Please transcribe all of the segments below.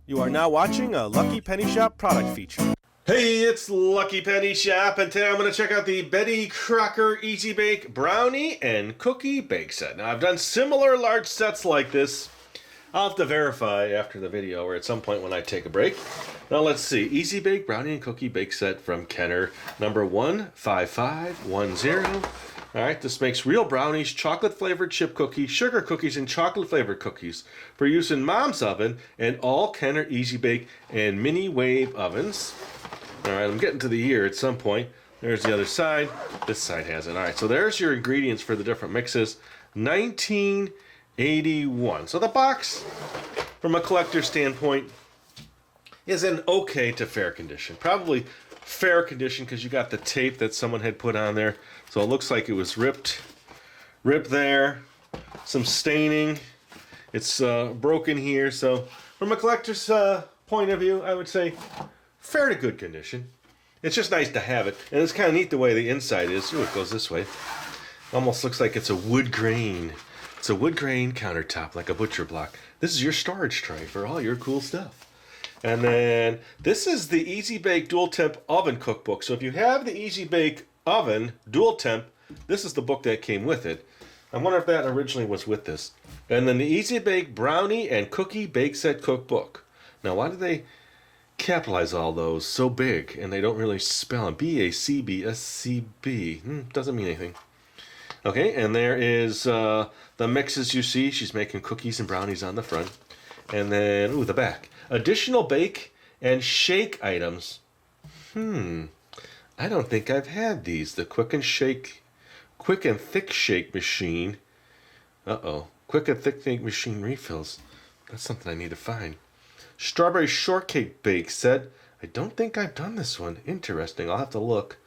You are now watching a Lucky Penny Shop product feature. Hey, it's Lucky Penny Shop, and today I'm going to check out the Betty Crocker Easy Bake Brownie and Cookie Bake Set. Now, I've done similar large sets like this. I'll have to verify after the video or at some point when I take a break. Now, let's see. Easy Bake Brownie and Cookie Bake Set from Kenner, number 15510. All right, this makes real brownies, chocolate-flavored chip cookies, sugar cookies, and chocolate-flavored cookies for use in Mom's oven and all Kenner Easy Bake and Mini Wave ovens. All right, I'm getting to the year at some point. There's the other side. This side has it. All right, so there's your ingredients for the different mixes. 1981. So the box, from a collector standpoint, is in okay to fair condition. Probably fair condition because you got the tape that someone had put on there. So it looks like it was ripped there. Some staining. It's broken here. So from a collector's point of view, I would say fair to good condition. It's just nice to have it. And it's kind of neat the way the inside is. Ooh, it goes this way. Almost looks like it's a wood grain. It's a wood grain countertop, like a butcher block. This is your storage tray for all your cool stuff. And then this is the Easy Bake Dual Temp Oven Cookbook. So if you have the Easy Bake Oven Dual Temp, this is the book that came with it. I wonder if that originally was with this. And then the Easy Bake Brownie and Cookie Bake Set Cookbook. Now, why do they capitalize all those so big and they don't really spell them? B-A-C-B-S-C-B. Doesn't mean anything. Okay, and there is the mixes you see. She's making cookies and brownies on the front. And then, ooh, the back. Additional bake and shake items. I don't think I've had these. The quick and thick shake machine. Quick and thick shake machine refills. That's something I need to find. Strawberry shortcake bake set. I don't think I've done this one. Interesting. I'll have to look.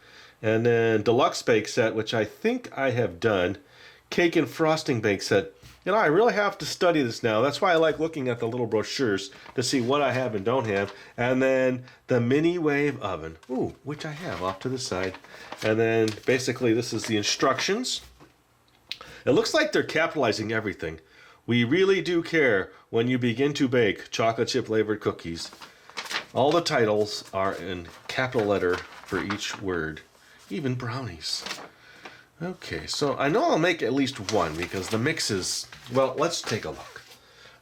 And then deluxe bake set, which I think I have done. Cake and frosting bake set. You know, I really have to study this now. That's why I like looking at the little brochures to see what I have and don't have. And then the Mini Wave oven, which I have off to the side. And then basically this is the instructions. It looks like they're capitalizing everything. We really do care when you begin to bake chocolate chip flavored cookies. All the titles are in capital letter for each word, even brownies. Okay, so I know I'll make at least one because the mixes, well, let's take a look.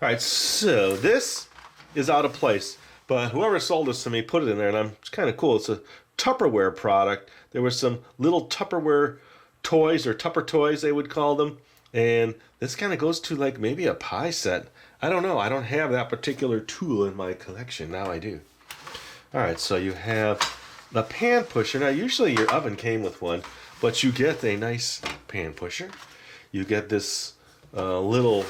All right, so this is out of place, but whoever sold this to me put it in there, and it's kind of cool. It's a Tupperware product. There were some little Tupperware toys, or Tupper toys they would call them, and this kind of goes to like maybe a pie set. I don't know. I don't have that particular tool in my collection. Now I do. All right, so you have the pan pusher. Now, usually your oven came with one, but you get a nice pan pusher. You get this little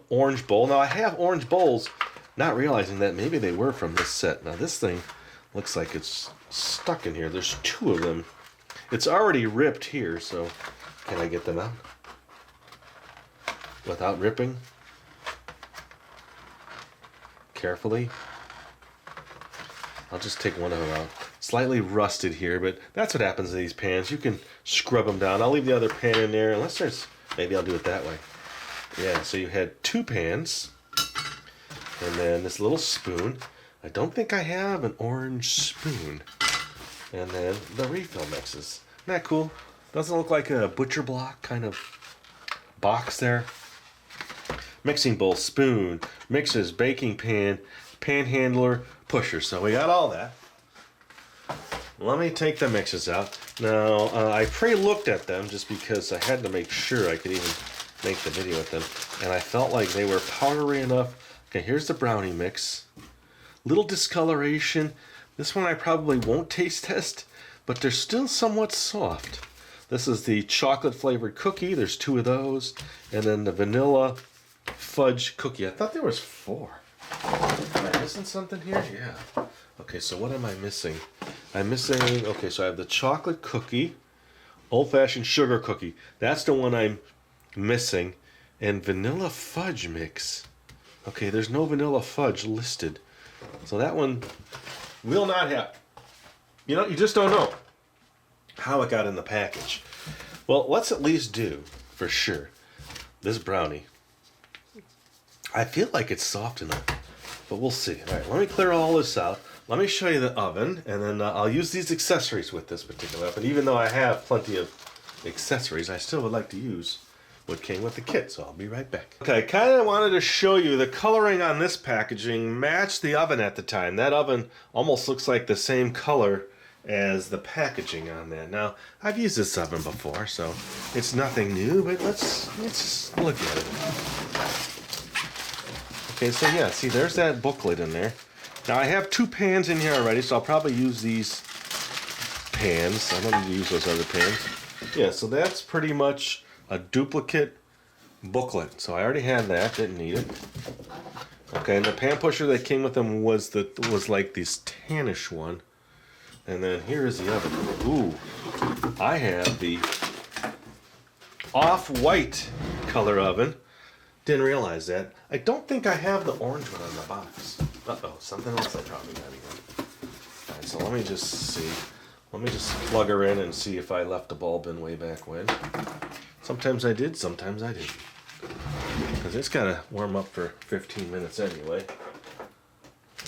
orange bowl. Now, I have orange bowls, not realizing that maybe they were from this set. Now, this thing looks like it's stuck in here. There's two of them. It's already ripped here, so can I get them out without ripping? Carefully. I'll just take one of them out. Slightly rusted here, but that's what happens to these pans. You can scrub them down. I'll leave the other pan in there, unless there's, maybe I'll do it that way. Yeah, so you had two pans, and then this little spoon. I don't think I have an orange spoon. And then the refill mixes. Isn't that cool? Doesn't look like a butcher block kind of box there. Mixing bowl, spoon, mixes, baking pan, pan handler, pusher. So we got all that. Let me take the mixes out. Now, I pre-looked at them just because I had to make sure I could even make the video with them. And I felt like they were powdery enough. Okay, here's the brownie mix. Little discoloration. This one I probably won't taste test, but they're still somewhat soft. This is the chocolate flavored cookie. There's two of those. And then the vanilla fudge cookie. I thought there was four. Am I missing something here? Yeah. Okay, so what am I missing? I'm missing, okay, so I have the chocolate cookie, old-fashioned sugar cookie. That's the one I'm missing. And vanilla fudge mix. Okay, there's no vanilla fudge listed. So that one will not have. You know, you just don't know how it got in the package. Well, let's at least do, for sure, this brownie. I feel like it's soft enough. but we'll see. All right, let me clear all this out. Let me show you the oven, and then I'll use these accessories with this particular oven. Even though I have plenty of accessories, I still would like to use what came with the kit, so I'll be right back. Okay, I kind of wanted to show you the coloring on this packaging matched the oven at the time. That oven almost looks like the same color as the packaging on that. Now, I've used this oven before, so it's nothing new, but let's just look at it. Okay, so yeah, see, there's that booklet in there. Now, I have 2 pans in here already, so I'll probably use these pans. I don't need to use those other pans. Yeah, so that's pretty much a duplicate booklet. So I already had that, didn't need it. Okay, and the pan pusher that came with them was like this tannish one. And then here is the oven. Ooh, I have the off-white color oven. Didn't realize that. I don't think I have the orange one in the box. Uh-oh, something else I probably got again. All right, so let me just see. Let me just plug her in and see if I left a bulb in way back when. Sometimes I did, sometimes I didn't. Because it's got to warm up for 15 minutes anyway.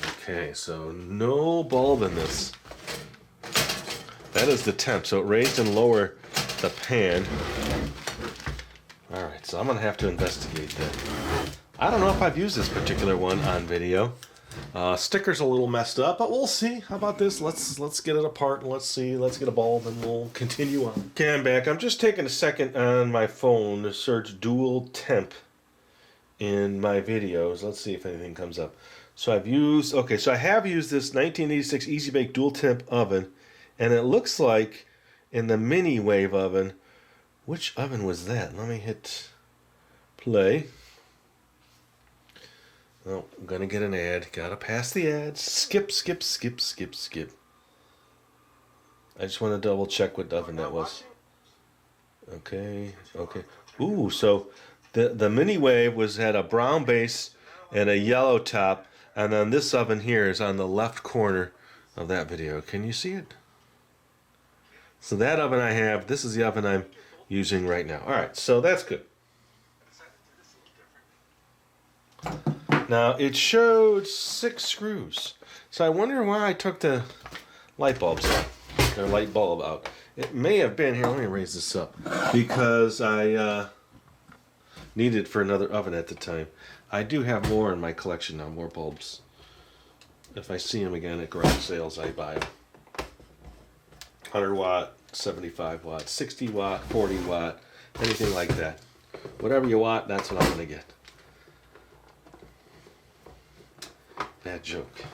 Okay, so no bulb in this. That is the temp, so it raised and lowered the pan. Alright, so I'm going to have to investigate that. I don't know if I've used this particular one on video. Sticker's a little messed up, but we'll see. How about this? Let's get it apart and let's see. Let's get a bulb and we'll continue on. Okay, I'm back. I'm just taking a second on my phone to search dual temp in my videos. Let's see if anything comes up. So I have used this 1986 Easy Bake Dual Temp Oven, and it looks like in the mini wave oven. Which oven was that? Let me hit play. Oh, I'm gonna get an ad. Gotta pass the ads. Skip. I just want to double check what oven that was. Okay. Ooh, so the mini wave had a brown base and a yellow top, and then this oven here is on the left corner of that video. Can you see it? So that oven I have, this is the oven I'm using right now. Alright, so that's good. Now, it showed 6 screws. So I wonder why I took the light bulbs out. Or light bulb out. It may have been, here, let me raise this up. Because I needed for another oven at the time. I do have more in my collection now, more bulbs. If I see them again at garage sales, I buy them. 100 watt, 75 watt, 60 watt, 40 watt, anything like that. Whatever you want, that's what I'm going to get. Bad joke.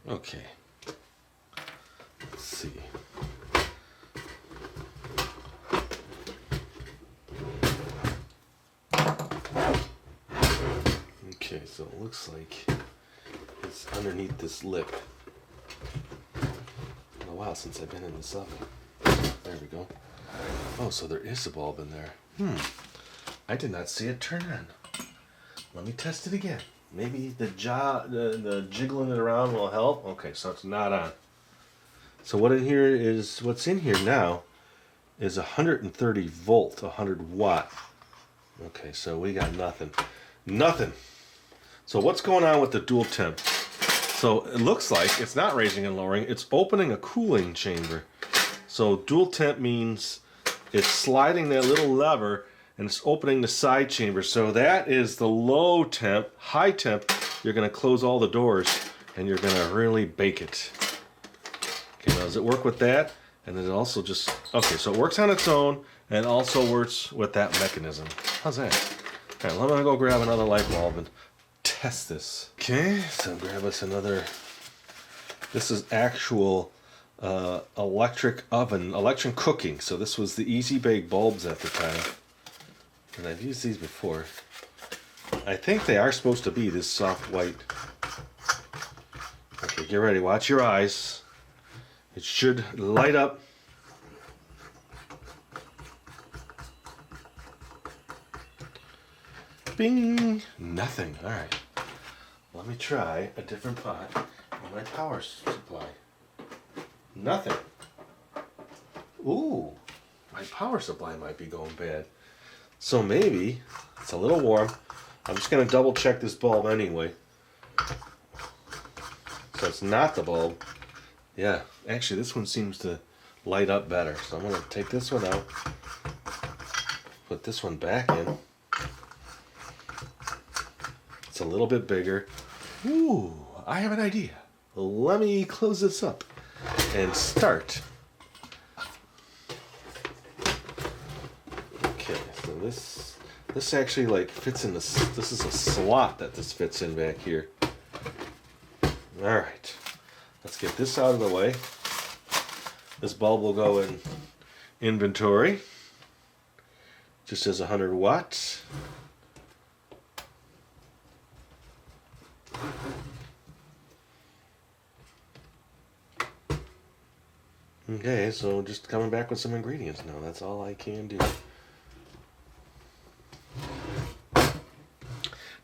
Okay. Let's see. Okay, so it looks like it's underneath this lip. It's been a while since I've been in this oven. There we go. Oh, so there is a bulb in there. I did not see it turn on. Let me test it again. Maybe the jiggling it around will help. Okay, so it's not on. So what's in here now is 130 volt, 100 watt. Okay, so we got nothing. Nothing. So what's going on with the dual temp? So it looks like it's not raising and lowering. It's opening a cooling chamber. So dual temp means it's sliding that little lever and it's opening the side chamber. So that is the low temp. High temp, you're going to close all the doors and you're going to really bake it. Okay, now does it work with that? And then it also just, okay, so it works on its own and also works with that mechanism. How's that? All right, I'm going to go grab another light bulb and test this. Okay, so grab us another, this is actual electric oven, electric cooking. So this was the Easy Bake bulbs at the time. And I've used these before. I think they are supposed to be this soft white. Okay, get ready, watch your eyes. It should light up. Bing! Nothing. Alright. Let Let me try a different pot and my power supply. Nothing. Ooh, my power supply might be going bad. So maybe it's a little warm. I'm just going to double check this bulb anyway. So it's not the bulb. Yeah, actually this one seems to light up better. So I'm going to take this one out. Put this one back in. It's a little bit bigger. Ooh, I have an idea. Let me close this up and start. Okay, so this actually like fits in this. This is a slot that this fits in back here. All right, let's get this out of the way. This bulb will go in inventory. Just as 100 watts. Okay, so just coming back with some ingredients now. That's all I can do.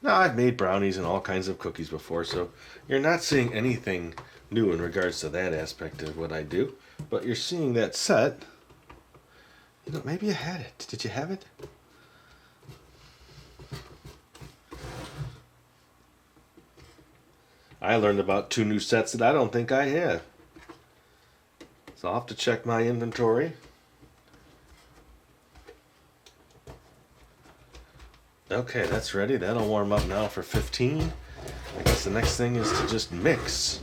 Now, I've made brownies and all kinds of cookies before, so you're not seeing anything new in regards to that aspect of what I do. But you're seeing that set. You know, maybe you had it. Did you have it? I learned about 2 new sets that I don't think I have. So I'll have to check my inventory. Okay, that's ready. That'll warm up now for 15. I guess the next thing is to just mix.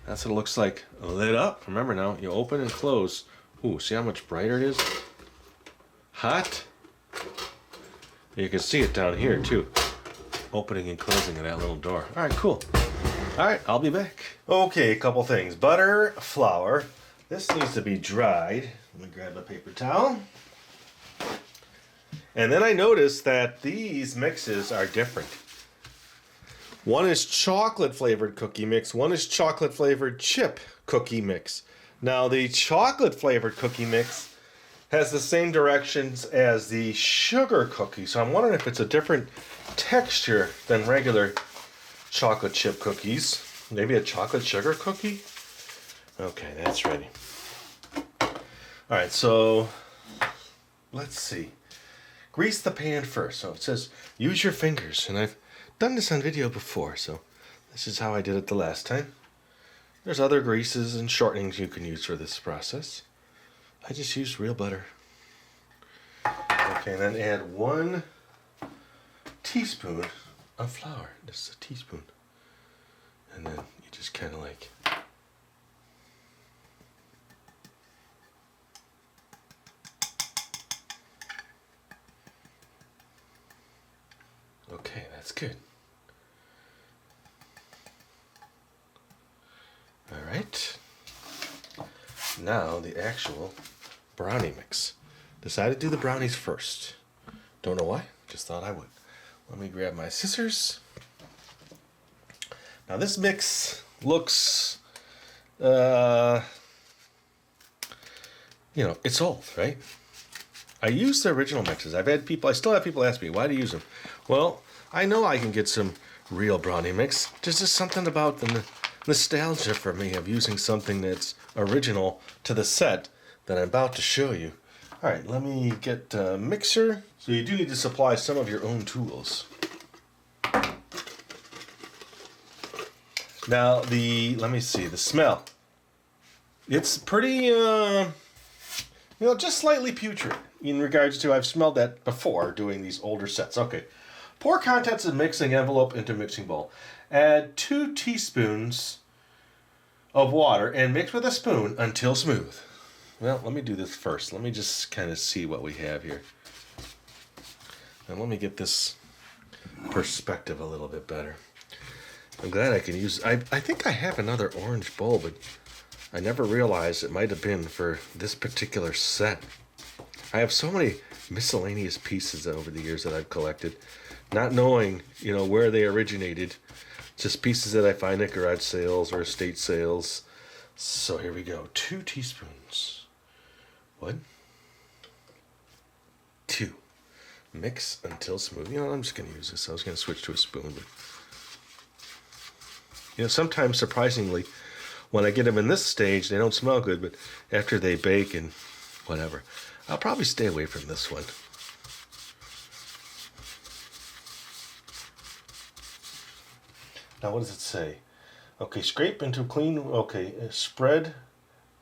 That's what it looks like lit up. Remember now, you open and close. Ooh, see how much brighter it is? Hot. You can see it down here too. Opening and closing of that little door. All right, cool. All right, I'll be back. Okay, a couple things. Butter, flour. This needs to be dried. Let me grab a paper towel. And then I noticed that these mixes are different. One is chocolate flavored cookie mix. One is chocolate flavored chip cookie mix. Now the chocolate flavored cookie mix has the same directions as the sugar cookie. So I'm wondering if it's a different texture than regular chocolate chip cookies. Maybe a chocolate sugar cookie? Okay, that's ready. All right, so let's see. Grease the pan first. So it says use your fingers, and I've done this on video before, so this is how I did it the last time. There's other greases and shortenings you can use for this process. I just used real butter. Okay, and then add 1 teaspoon of flour. This is a teaspoon. And then you just kind of like okay, that's good. All right. Now the actual brownie mix. Decided to do the brownies first. Don't know why, just thought I would. Let me grab my scissors. Now this mix looks, you know, it's old, right? I use the original mixes. I still have people ask me, why do you use them? Well, I know I can get some real brownie mix. There's just something about the nostalgia for me of using something that's original to the set that I'm about to show you. All right, let me get a mixer. So you do need to supply some of your own tools. Now let me see, the smell. It's pretty, just slightly putrid in regards to, I've smelled that before doing these older sets. Okay, pour contents of mixing envelope into mixing bowl. Add 2 teaspoons of water and mix with a spoon until smooth. Well, let me do this first. Let me just kind of see what we have here. And let me get this perspective a little bit better. I'm glad I can use, I think I have another orange bowl, but I never realized it might have been for this particular set. I have so many miscellaneous pieces over the years that I've collected, not knowing, where they originated. Just pieces that I find at garage sales or estate sales. So here we go. 2 teaspoons. 1, 2. Mix until smooth. I'm just going to use this. I was going to switch to a spoon, but You know, sometimes surprisingly, when I get them in this stage, they don't smell good, but after they bake and whatever, I'll probably stay away from this one. Now, what does it say? Okay, scrape into clean, okay, spread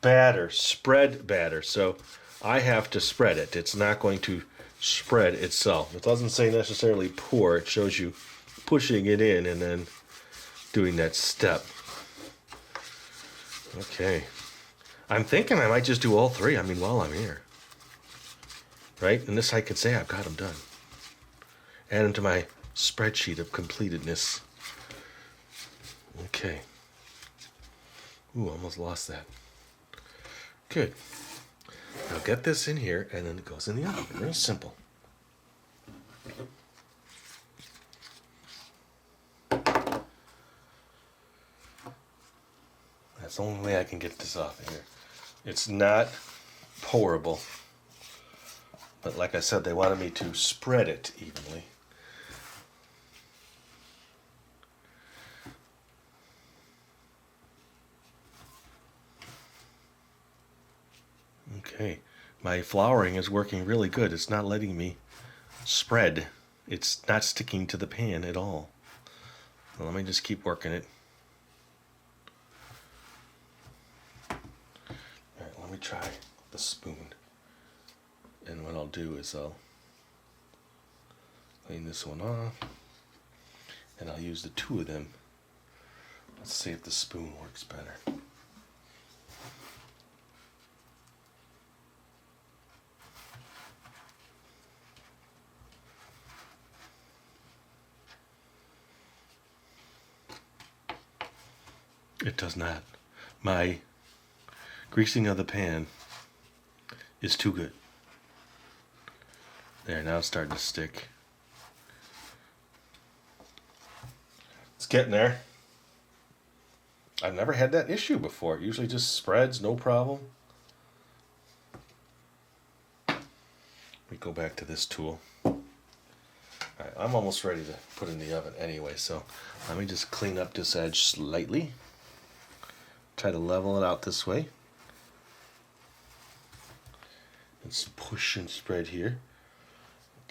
batter. So I have to spread it. It's not going to spread itself. It doesn't say necessarily pour. It shows you pushing it in and then doing that step. Okay. I'm thinking I might just do all three. I mean, while I'm here. Right? And this I could say I've got them done. Add them to my spreadsheet of completedness. Okay. Ooh, almost lost that. Good. Now get this in here and then it goes in the oven. Real simple. That's the only way I can get this off of here. It's not pourable. But like I said, they wanted me to spread it evenly. Okay, my flouring is working really good. It's not letting me spread. It's not sticking to the pan at all. Well, let me just keep working it. Alright, let me try the spoon. And what I'll do is I'll clean this one off. And I'll use the two of them. Let's see if the spoon works better. It does not. My greasing of the pan is too good. There, now it's starting to stick. It's getting there. I've never had that issue before. It usually just spreads, no problem. We go back to this tool. Alright, I'm almost ready to put in the oven anyway, so let me just clean up this edge slightly. Try to level it out this way. Let's push and spread here.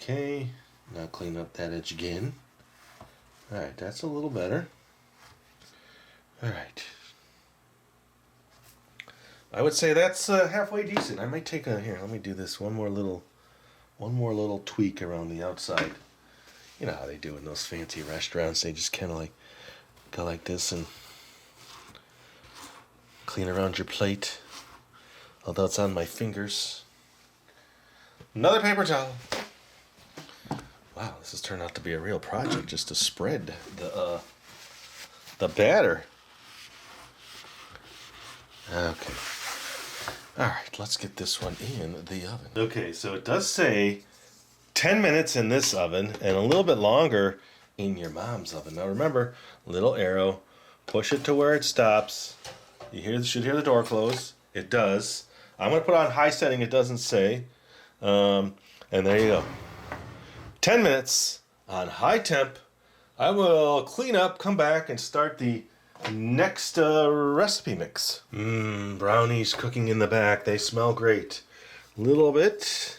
Okay, now clean up that edge again. Alright, that's a little better. Alright. I would say that's halfway decent. I might take a, here, let me do this one more little tweak around the outside. You know how they do in those fancy restaurants. They just kind of like go like this and clean around your plate. Although it's on my fingers. Another paper towel. Wow, this has turned out to be a real project just to spread the batter. Okay. Alright, let's get this one in the oven. Okay, so it does say 10 minutes in this oven and a little bit longer in your mom's oven. Now remember, little arrow, push it to where it stops. You should hear the door close. It does. I'm going to put on high setting, it doesn't say. And there you go. 10 minutes on high temp. I will clean up, come back, and start the next recipe mix. Brownies cooking in the back. They smell great. Little bit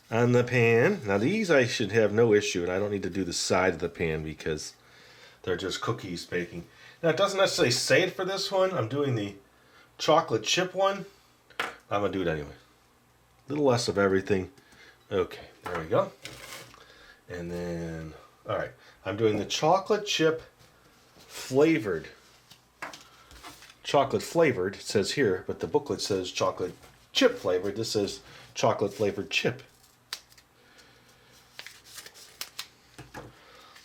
on the pan. Now these I should have no issue, and I don't need to do the side of the pan because they're just cookies baking. Now it doesn't necessarily say it for this one. I'm doing the chocolate chip one. I'm going to do it anyway. A little less of everything. Okay, there we go. And then, alright, I'm doing the chocolate chip flavored. Chocolate flavored, it says here, but the booklet says chocolate chip flavored. This says chocolate flavored chip.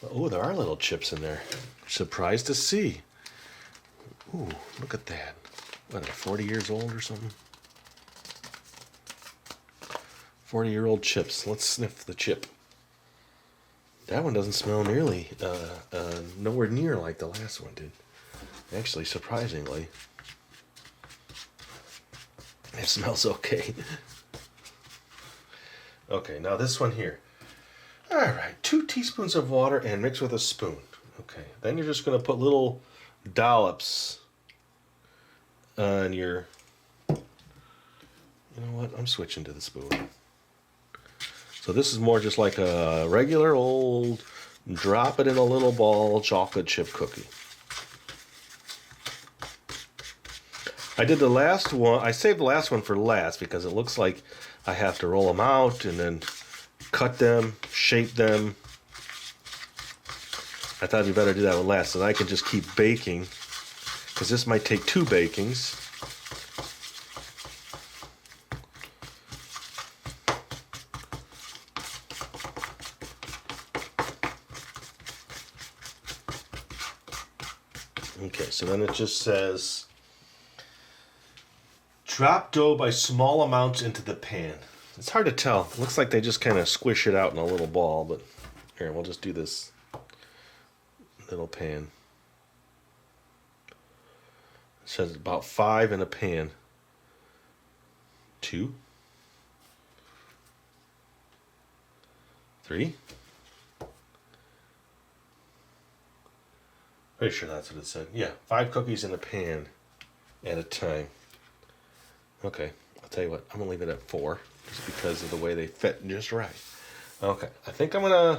Oh, there are little chips in there. Surprised to see. Ooh, look at that. What, are 40 years old or something? 40-year-old chips. Let's sniff the chip. That one doesn't smell nearly, nowhere near like the last one did. Actually, surprisingly, it smells okay. Okay, now this one here. Alright, 2 teaspoons of water and mix with a spoon. Okay, then you're just going to put little dollops on your, you know what, I'm switching to the spoon. So this is more just like a regular old drop it in a little ball chocolate chip cookie. I did the last one, I saved the last one for last because it looks like I have to roll them out and then cut them, shape them. I thought it'd be better to do that one last, so I can just keep baking, because this might take 2 bakings. Okay, so then it just says, drop dough by small amounts into the pan. It's hard to tell. It looks like they just kind of squish it out in a little ball, but here, we'll just do this little pan. It says about 5 in a pan. 2, 3. Pretty sure that's what it said. Yeah, 5 cookies in a pan at a time. Okay, I'll tell you what, I'm gonna leave it at 4, just because of the way they fit just right. Okay, I think I'm gonna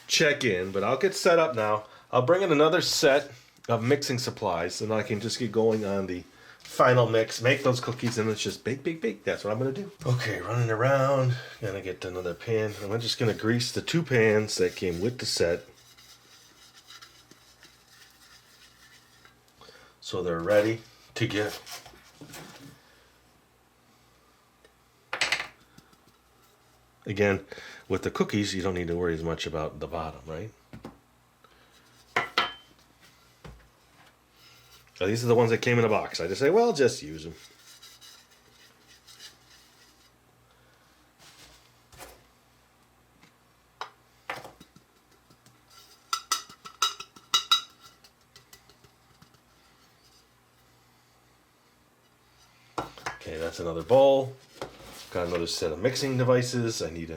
check in, but I'll get set up now. I'll bring in another set of mixing supplies, and I can just get going on the final mix, make those cookies, and let's just bake, bake, bake. That's what I'm gonna do. Okay, running around, gonna get another pan. I'm just gonna grease the 2 pans that came with the set, so they're ready to go. Again, with the cookies, you don't need to worry as much about the bottom, right? So these are the ones that came in a box. I just say, well, just use them. Okay, that's another bowl. Got another set of mixing devices. I need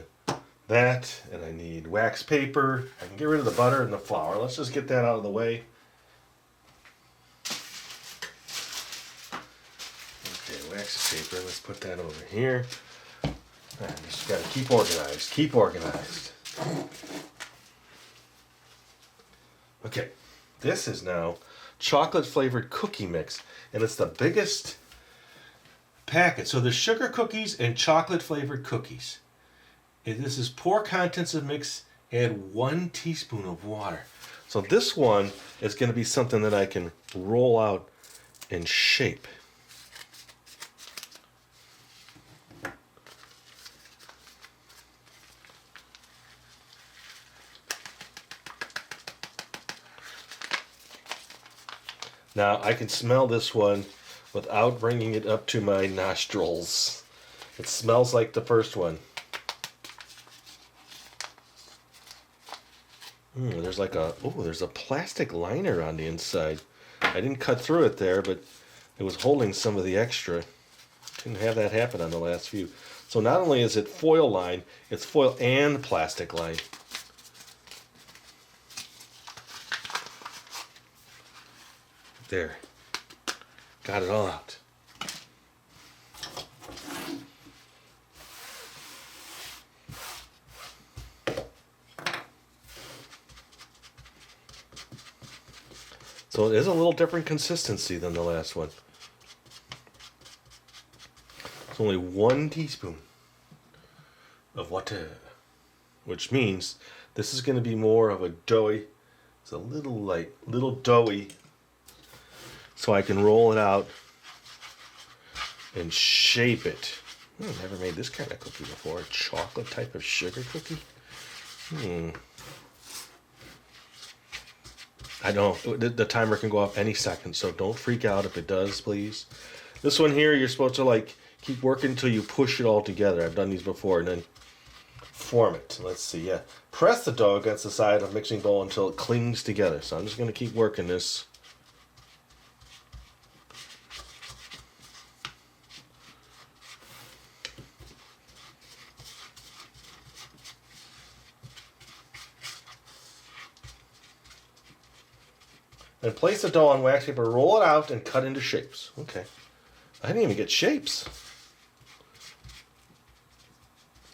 that, and I need wax paper. I can get rid of the butter and the flour. Let's just get that out of the way. Okay, wax paper. Let's put that over here. I just got to keep organized. Keep organized. Okay, this is now chocolate flavored cookie mix, and it's the biggest packet. So there's sugar cookies and chocolate flavored cookies. And this is pour contents of mix, add 1 teaspoon of water. So this one is going to be something that I can roll out and shape. Now I can smell this one without bringing it up to my nostrils. It smells like the first one. There's like there's a plastic liner on the inside. I didn't cut through it there, but it was holding some of the extra. Didn't have that happen on the last few. So not only is it foil lined, it's foil and plastic lined. There. Got it all out. So it is a little different consistency than the last one. It's only 1 teaspoon of water, which means this is going to be more of a doughy. It's a little light, little doughy, so I can roll it out and shape it. I've never made this kind of cookie before. A chocolate type of sugar cookie. I know the timer can go off any second, so don't freak out if it does, please. This one here, you're supposed to like keep working until you push it all together. I've done these before, and then form it. Let's see, yeah. Press the dough against the side of a mixing bowl until it clings together. So I'm just going to keep working this. Then place the dough on wax paper, roll it out, and cut into shapes. Okay. I didn't even get shapes.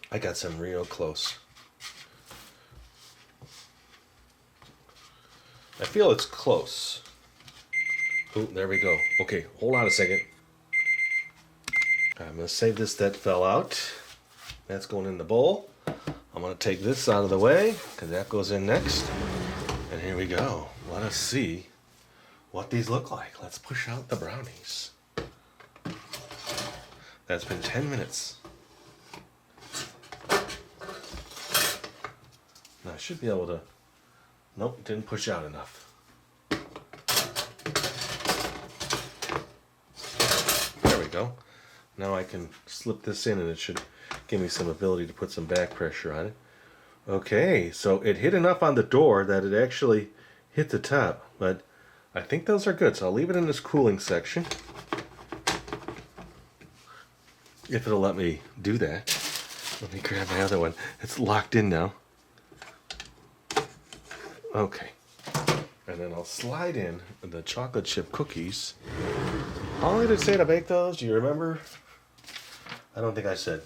I got some real close. I feel it's close. Oh, there we go. Okay, hold on a second. I'm going to save this that fell out. That's going in the bowl. I'm going to take this out of the way because that goes in next. And here we go. Let us see what these look like. Let's push out the brownies. That's been 10 minutes. Now I should be able to... Nope, didn't push out enough. There we go. Now I can slip this in and it should give me some ability to put some back pressure on it. Okay, so it hit enough on the door that it actually hit the top, but I think those are good, so I'll leave it in this cooling section. If it'll let me do that. Let me grab my other one. It's locked in now. Okay. And then I'll slide in the chocolate chip cookies. How long did it say to bake those? Do you remember? I don't think I said.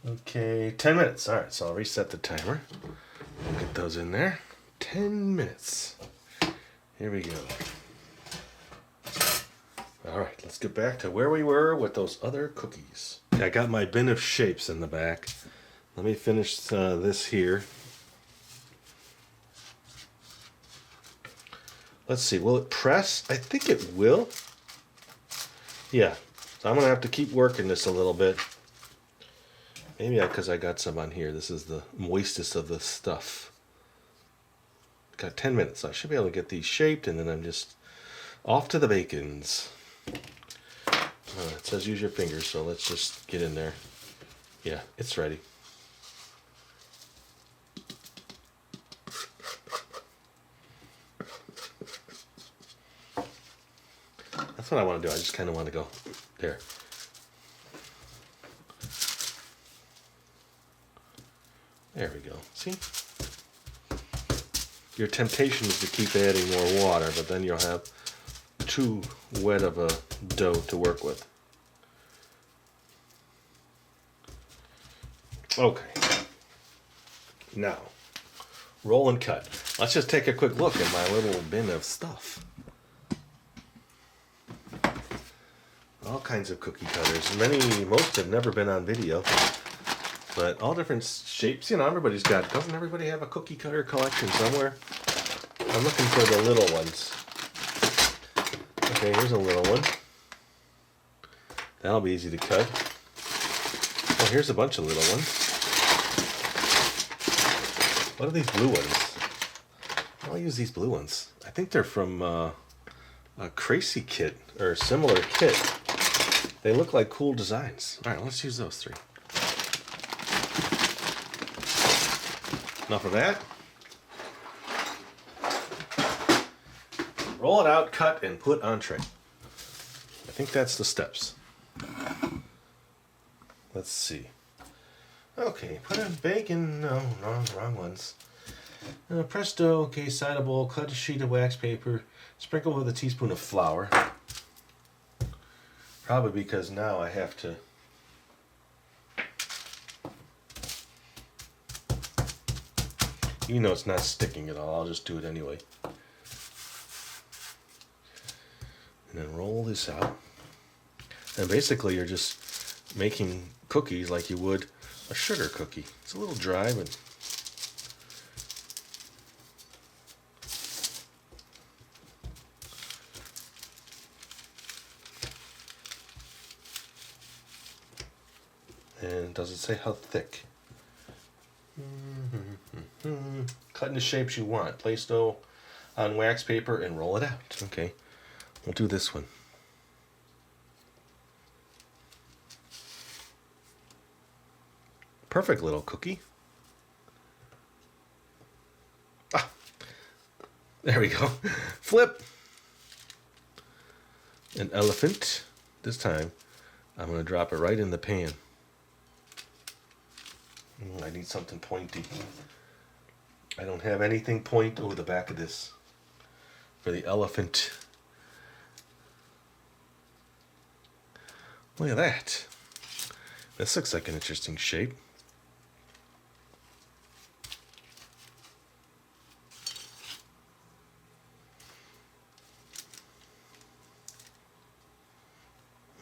Okay, 10 minutes. All right, so I'll reset the timer. We'll get those in there. 10 minutes. Here we go. All right, let's get back to where we were with those other cookies. I got my bin of shapes in the back. Let me finish this here. Let's see, will it press? I think it will. Yeah, so I'm going to have to keep working this a little bit. Maybe because I got some on here. This is the moistest of the stuff. Got 10 minutes. So I should be able to get these shaped, and then I'm just off to the bacons. It says use your fingers, so let's just get in there. Yeah, it's ready. That's what I want to do. I just kind of want to go there. There we go. See? Your temptation is to keep adding more water, but then you'll have too wet of a dough to work with. Okay. Now, roll and cut. Let's just take a quick look at my little bin of stuff. All kinds of cookie cutters. Most have never been on video, but all different shapes. You know, everybody's got. Doesn't everybody have a cookie cutter collection somewhere? I'm looking for the little ones. Okay, here's a little one. That'll be easy to cut. Oh, here's a bunch of little ones. What are these blue ones? I'll use these blue ones. I think they're from a Crazy kit or a similar kit. They look like cool designs. All right, let's use those three. Enough of that. Roll it out, cut, and put on tray. I think that's the steps. Let's see. Okay, put in bacon. No, wrong ones. Press dough. Okay, side a bowl. Cut a sheet of wax paper. Sprinkle with a teaspoon of flour. Probably because now I have to. You know it's not sticking at all. I'll just do it anyway. And then roll this out. And basically you're just making cookies like you would a sugar cookie. It's a little dry, but and does it say how thick? Cut in the shapes you want. Place dough on wax paper and roll it out. Okay, we'll do this one. Perfect little cookie. Ah, there we go. Flip. An elephant. This time, I'm going to drop it right in the pan. I need something pointy. I don't have anything point. Oh, the back of this. for the elephant. Look at that. This looks like an interesting shape.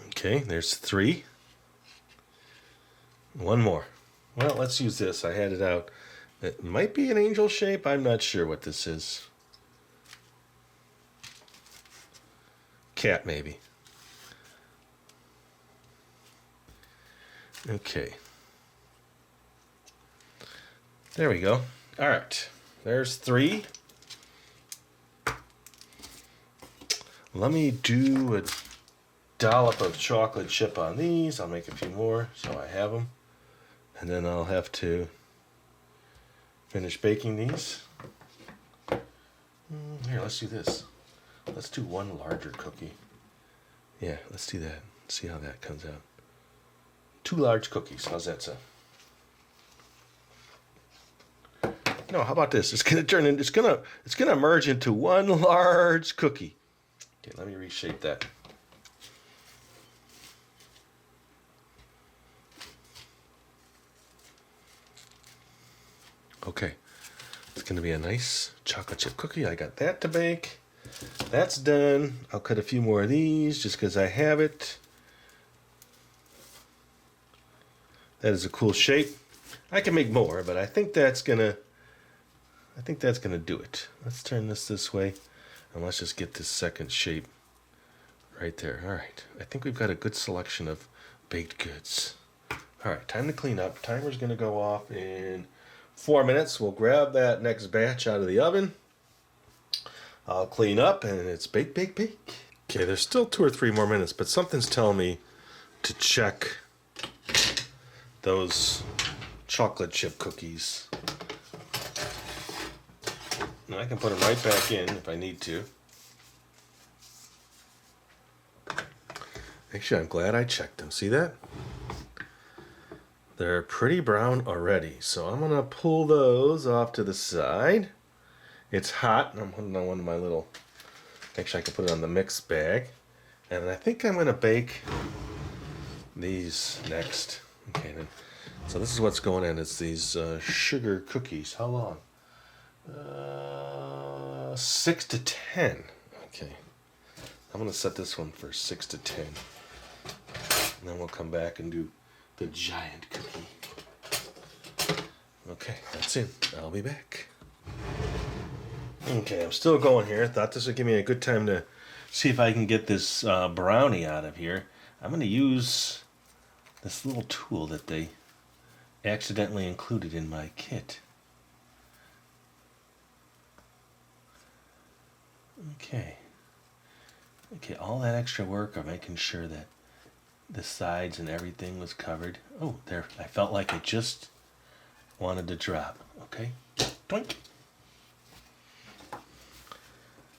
Okay, there's 3. One more. Well, let's use this. I had it out. It might be an angel shape. I'm not sure what this is. Cat, maybe. Okay. There we go. All right. There's 3. Let me do a dollop of chocolate chip on these. I'll make a few more so I have them. And then I'll have to finish baking these. Here, let's do this. Let's do 1 larger cookie. Yeah, let's do that. See how that comes out. 2 large cookies. How's that sound? No, how about this? It's gonna turn in. It's gonna merge into 1 large cookie. Okay, let me reshape that. Okay, it's going to be a nice chocolate chip cookie. I got that to bake. That's done. I'll cut a few more of these just because I have it. That is a cool shape. I can make more, but I think that's gonna do it. Let's turn this way, and let's just get this second shape right there. All right, I think we've got a good selection of baked goods. All right, time to clean up. Timer's gonna go off in 4 minutes. We'll grab that next batch out of the oven. I'll clean up and it's bake, bake, bake. Okay, there's still 2 or 3 more minutes, but something's telling me to check those chocolate chip cookies. And I can put them right back in if I need to. Actually, I'm glad I checked them. See that? They're pretty brown already, so I'm gonna pull those off to the side. It's hot, and I'm putting on one of my little, actually I can put it on the mix bag. And I think I'm gonna bake these next. Okay, then. So this is what's going in. It's these sugar cookies. How long? 6 to 10. Okay. I'm gonna set this one for 6 to 10. And then we'll come back and do the giant cookie. Okay, that's it. I'll be back. Okay, I'm still going here. Thought this would give me a good time to see if I can get this brownie out of here. I'm going to use this little tool that they accidentally included in my kit. Okay, all that extra work of making sure that the sides and everything was covered. Oh, there, I felt like it just wanted to drop. Okay, doink.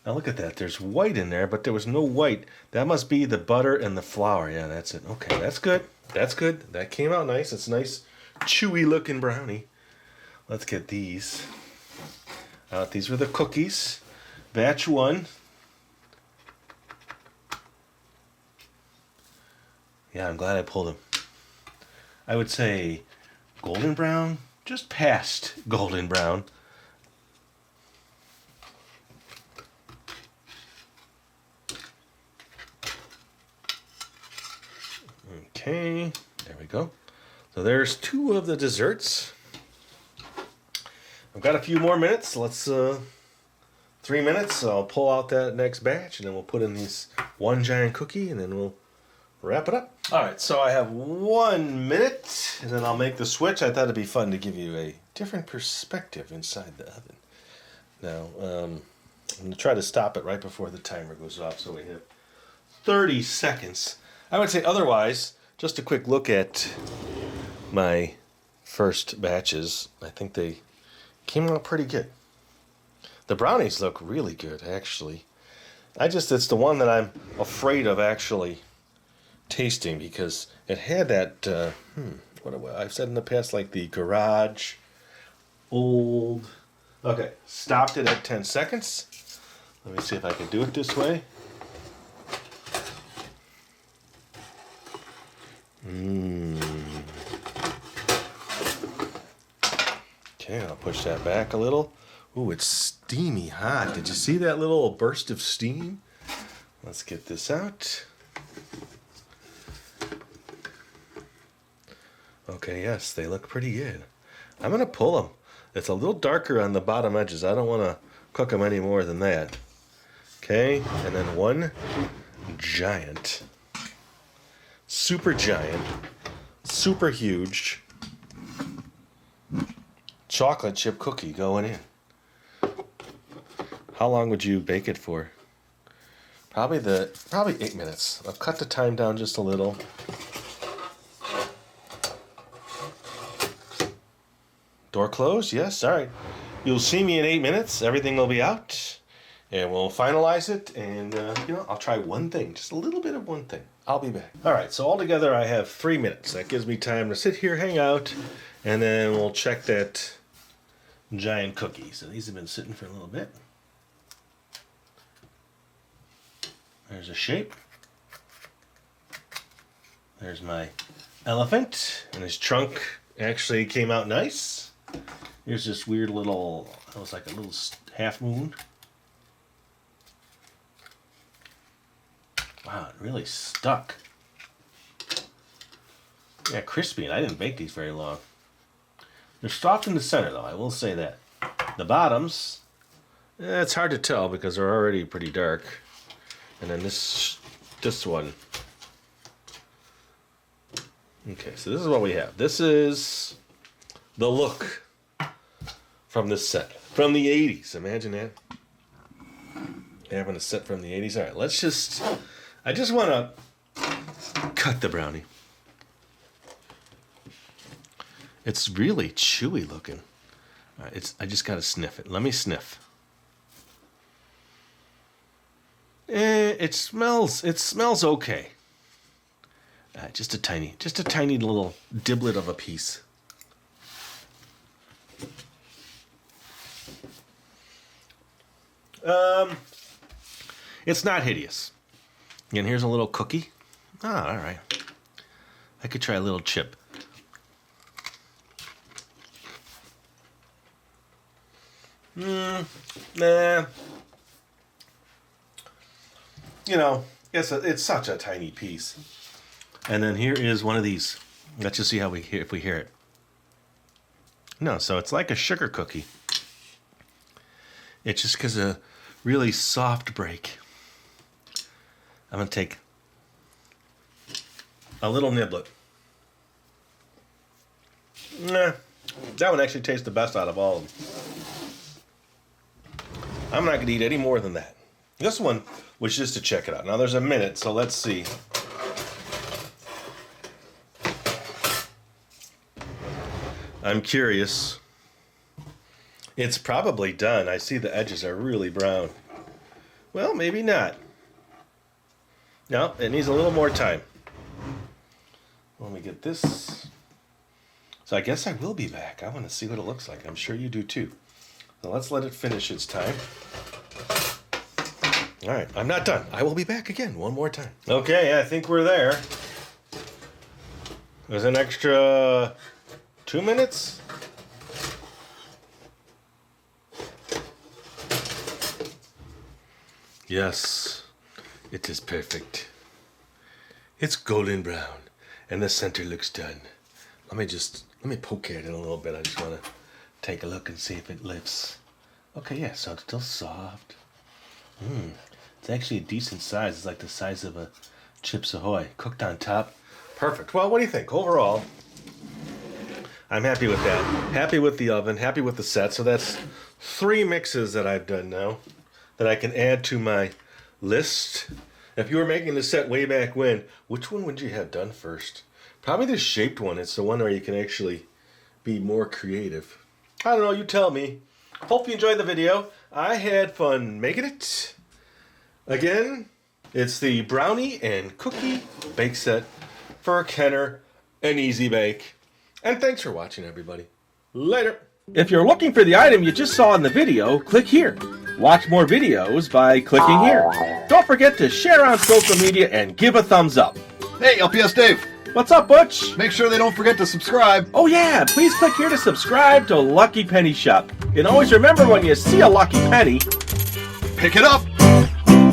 Now look at that, there's white in there, but there was no white. That must be the butter and the flour. Yeah, that's it. Okay, that's good. That's good. That came out nice. It's a nice, chewy looking brownie. Let's get these out. These were the cookies. Batch 1. Yeah, I'm glad I pulled them. I would say golden brown, just past golden brown. Okay, there we go. So there's 2 of the desserts. I've got a few more minutes. Let's 3 minutes. I'll pull out that next batch, and then we'll put in these 1 giant cookie, and then we'll wrap it up. All right, so I have 1 minute, and then I'll make the switch. I thought it'd be fun to give you a different perspective inside the oven. Now, I'm going to try to stop it right before the timer goes off, so we have 30 seconds. I would say otherwise, just a quick look at my first batches. I think they came out pretty good. The brownies look really good, actually. It's the one that I'm afraid of actually tasting, because it had that, what I've said in the past, like the garage, old. Okay, stopped it at 10 seconds. Let me see if I can do it this way. Okay, I'll push that back a little. Ooh, it's steamy hot. Did you see that little burst of steam? Let's get this out. Okay, yes, they look pretty good. I'm going to pull them. It's a little darker on the bottom edges. I don't want to cook them any more than that. Okay, and then one giant, super giant, super huge chocolate chip cookie going in. How long would you bake it for? Probably 8 minutes. I'll cut the time down just a little. Door closed? Yes, all right. You'll see me in 8 minutes. Everything will be out. And we'll finalize it. And, I'll try one thing. Just a little bit of one thing. I'll be back. All right, so altogether I have 3 minutes. That gives me time to sit here, hang out, and then we'll check that giant cookie. So these have been sitting for a little bit. There's a shape. There's my elephant. And his trunk actually came out nice. Here's this weird little, it was like a little half moon. Wow, it really stuck. Yeah, crispy, and I didn't bake these very long. They're soft in the center, though, I will say that. The bottoms, it's hard to tell because they're already pretty dark. And then this one. Okay, so this is what we have. This is the look from this set. From the 80s, imagine that. Having a set from the 80s. All right, I just want to cut the brownie. It's really chewy looking. All right, I just got to sniff it. Let me sniff. It smells okay. Just a tiny little diblet of a piece. It's not hideous. Again, here's a little cookie. All right. I could try a little chip. Nah. It's such a tiny piece. And then here is one of these. Let's just see if we hear it. No, so it's like a sugar cookie. It just gives a really soft break. I'm going to take a little niblet. Nah, that one actually tastes the best out of all of them. I'm not going to eat any more than that. This one was just to check it out. Now there's a minute, so let's see. I'm curious. It's probably done. I see the edges are really brown. Well, maybe not. No, it needs a little more time. Let me get this. So I guess I will be back. I want to see what it looks like. I'm sure you do too. So let's let it finish its time. All right, I'm not done. I will be back again one more time. Okay, I think we're there. There's an extra 2 minutes. Yes, it is perfect. It's golden brown, and the center looks done. Let me poke at it a little bit. I just want to take a look and see if it lifts. Okay, yeah, so it's still soft. It's actually a decent size. It's like the size of a Chips Ahoy. Cooked on top. Perfect. Well, what do you think? Overall, I'm happy with that. Happy with the oven. Happy with the set. So that's 3 mixes that I've done now that I can add to my list. If you were making the set way back when, which one would you have done first? Probably the shaped one. It's the one where you can actually be more creative. I don't know. You tell me. Hope you enjoyed the video. I had fun making it. Again, it's the brownie and cookie bake set for Kenner and Easy Bake. And thanks for watching, everybody. Later. If you're looking for the item you just saw in the video, click here. Watch more videos by clicking here. Don't forget to share on social media and give a thumbs up. Hey, LPS Dave. What's up, Butch? Make sure they don't forget to subscribe. Oh yeah, please click here to subscribe to Lucky Penny Shop. And always remember, when you see a lucky penny, Pick it up.